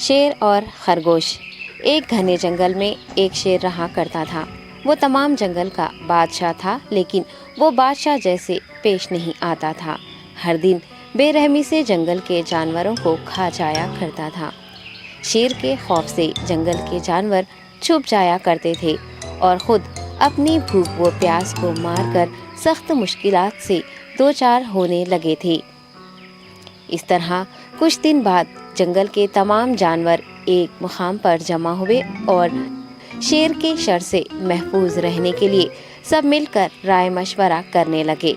شیر اور خرگوش۔ ایک گھنے جنگل میں ایک شیر رہا کرتا تھا۔ وہ تمام جنگل کا بادشاہ تھا، لیکن وہ بادشاہ جیسے پیش نہیں آتا تھا۔ ہر دن بے رحمی سے جنگل کے جانوروں کو کھا جایا کرتا تھا۔ شیر کے خوف سے جنگل کے جانور چھپ جایا کرتے تھے اور خود اپنی بھوک و پیاس کو مار کر سخت مشکلات سے دوچار ہونے لگے تھے۔ اس طرح کچھ دن بعد جنگل کے تمام جانور ایک مقام پر جمع ہوئے اور شیر کے شر سے محفوظ رہنے کے لیے سب مل کر رائے مشورہ کرنے لگے۔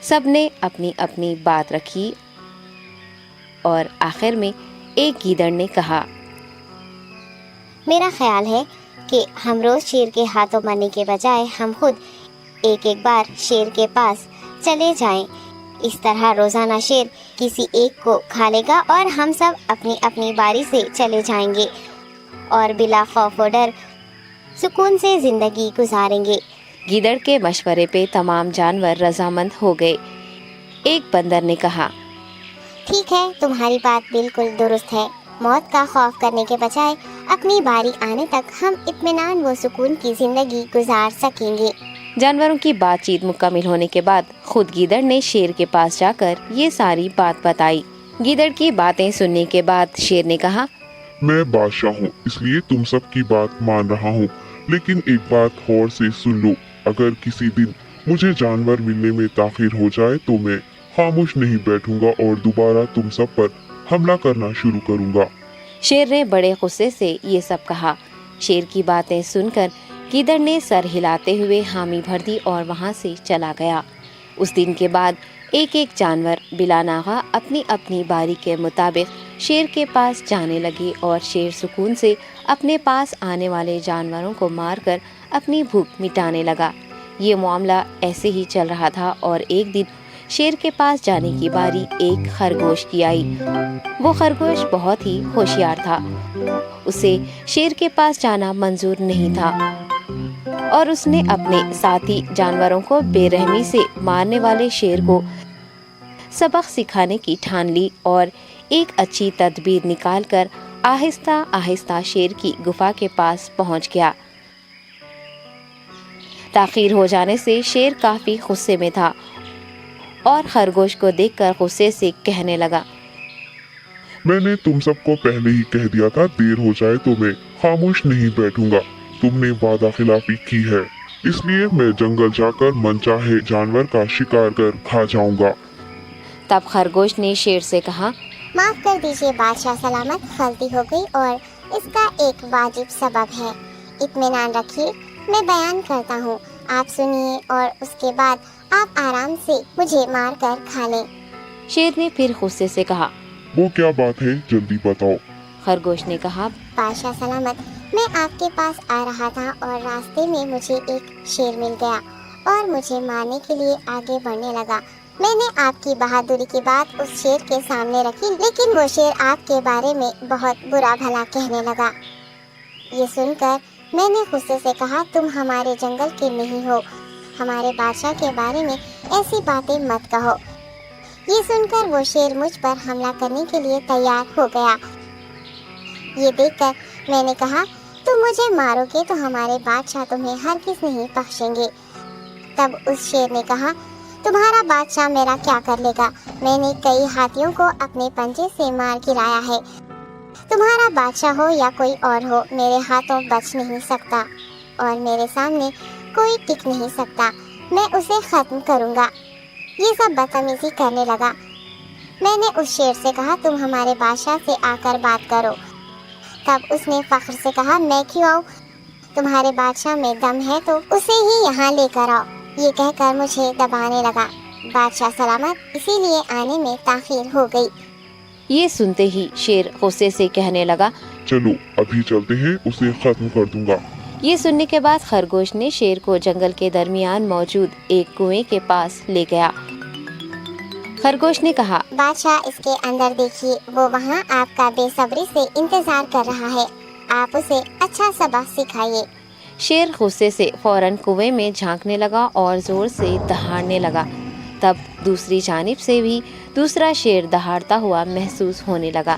سب نے اپنی اپنی بات رکھی اور آخر میں ایک گیدڑ نے کہا، میرا خیال ہے کہ ہم روز شیر کے ہاتھوں مرنے کے بجائے ہم خود ایک ایک بار شیر کے پاس چلے جائیں۔ اس طرح روزانہ شیر کسی ایک کو کھا لے گا اور ہم سب اپنی اپنی باری سے چلے جائیں گے اور بلا خوف و ڈر سکون سے زندگی گزاریں گے۔ گیدڑ کے مشورے پہ تمام جانور رضامند ہو گئے۔ ایک بندر نے کہا، ٹھیک ہے، تمہاری بات بالکل درست ہے۔ موت کا خوف کرنے کے بجائے اپنی باری آنے تک ہم اطمینان و سکون کی زندگی گزار سکیں گے۔ جانوروں کی بات چیت مکمل ہونے کے بعد خود گیدڑ نے شیر کے پاس جا کر یہ ساری بات بتائی۔ گیدڑ کی باتیں سننے کے بعد شیر نے کہا، میں بادشاہ ہوں، اس لیے تم سب کی بات مان رہا ہوں، لیکن ایک بات غور سے سن لو۔ اگر کسی دن مجھے جانور ملنے میں تاخیر ہو جائے تو میں خاموش نہیں بیٹھوں گا اور دوبارہ تم سب پر حملہ کرنا شروع کروں گا۔ شیر نے بڑے غصے سے یہ سب کہا۔ شیر کی باتیں سن کر گیدڑ نے سر ہلاتے ہوئے حامی بھر دی اور وہاں سے چلا گیا۔ اس دن کے بعد ایک ایک جانور بلا ناغہ اپنی اپنی باری کے مطابق شیر کے پاس جانے لگے اور شیر سکون سے اپنے پاس آنے والے جانوروں کو مار کر اپنی بھوک مٹانے لگا۔ یہ معاملہ ایسے ہی چل رہا تھا اور ایک دن شیر کے پاس جانے کی باری ایک خرگوش کی آئی۔ وہ خرگوش بہت ہی ہوشیار تھا۔ اسے شیر کے پاس جانا منظور نہیں تھا اور اس نے اپنے ساتھی جانوروں کو بے رحمی سے مارنے والے شیر کو سبق سکھانے کی ٹھان لی اور ایک اچھی تدبیر نکال کر آہستہ آہستہ شیر کی گفا کے پاس پہنچ گیا۔ تاخیر ہو جانے سے شیر کافی غصے میں تھا اور خرگوش کو دیکھ کر غصے سے کہنے لگا، میں نے تم سب کو پہلے ہی کہہ دیا تھا، دیر ہو جائے تو میں خاموش نہیں بیٹھوں گا۔ تم نے وعدہ خلافی کی ہے، اس لیے میں جنگل جا کر من چاہے جانور کا شکار کر کھا جاؤں گا۔ تب خرگوش نے شیر سے کہا، معاف کر دیجیے بادشاہ سلامت، غلطی ہو گئی اور اس کا ایک واجب سبب ہے۔ اطمینان رکھیے، میں بیان کرتا ہوں، آپ سنیے اور اس کے بعد آپ آرام سے مجھے مار کر کھا لیں۔ شیر نے پھر غصے سے کہا، وہ کیا بات ہے، جلدی بتاؤ۔ خرگوش نے کہا، بادشاہ سلامت، میں آپ کے پاس آ رہا تھا اور راستے میں مجھے ایک شیر مل گیا اور مجھے مارنے کے لیے آگے بڑھنے لگا۔ میں نے آپ کی بہادری کی بات اس شیر کے سامنے رکھی، لیکن وہ شیر آپ کے بارے میں بہت برا بھلا کہنے لگا۔ یہ سن کر میں نے غصے سے کہا، تم ہمارے جنگل کے نہیں ہو، ہمارے بادشاہ کے بارے میں ایسی باتیں مت کہو۔ یہ سن کر وہ شیر مجھ پر حملہ کرنے کے لیے تیار ہو گیا۔ یہ دیکھ کر میں نے کہا، تم مجھے مارو گے تو ہمارے بادشاہ تمہیں ہرگز نہیں بخشیں گے۔ تب اس شیر نے کہا، تمہارا بادشاہ میرا کیا کر لے گا؟ میں نے کئی ہاتھیوں کو اپنے پنجے سے مار گرایا ہے، تمہارا بادشاہ ہو یا کوئی اور ہو، میرے ہاتھوں بچ نہیں سکتا اور میرے سامنے کوئی ٹک نہیں سکتا، میں اسے ختم کروں گا۔ یہ سب بدتمیزی کرنے لگا۔ میں نے اس شیر سے کہا، تم ہمارے بادشاہ سے آ کر بات کرو۔ تب اس نے فخر سے کہا، میں کیوں آؤں؟ تمہارے بادشاہ میں دم ہے تو اسے ہی یہاں لے کر آؤ۔ یہ کہہ کر مجھے دبانے لگا۔ بادشاہ سلامت، اسی لیے آنے میں تاخیر ہو گئی۔ یہ سنتے ہی شیر غصے سے کہنے لگا، چلو ابھی چلتے ہیں، اسے ختم کر دوں گا۔ یہ سننے کے بعد خرگوش نے شیر کو جنگل کے درمیان موجود ایک کنویں کے پاس لے گیا۔ خرگوش نے کہا، بادشاہ اس کے اندر دیکھیے، وہ وہاں آپ کا بے صبری سے انتظار کر رہا ہے، آپ اسے اچھا سبق سکھائیے۔ شیر غصے سے فوراً کنویں میں جھانکنے لگا اور زور سے دہاڑنے لگا۔ تب دوسری جانب سے بھی دوسرا شیر دہاڑتا ہوا محسوس ہونے لگا۔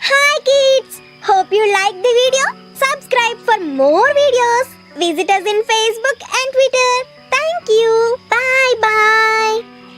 Hi kids! Hope you like the video. Subscribe for more videos. Visit us in Facebook and Twitter. Thank you. Bye bye.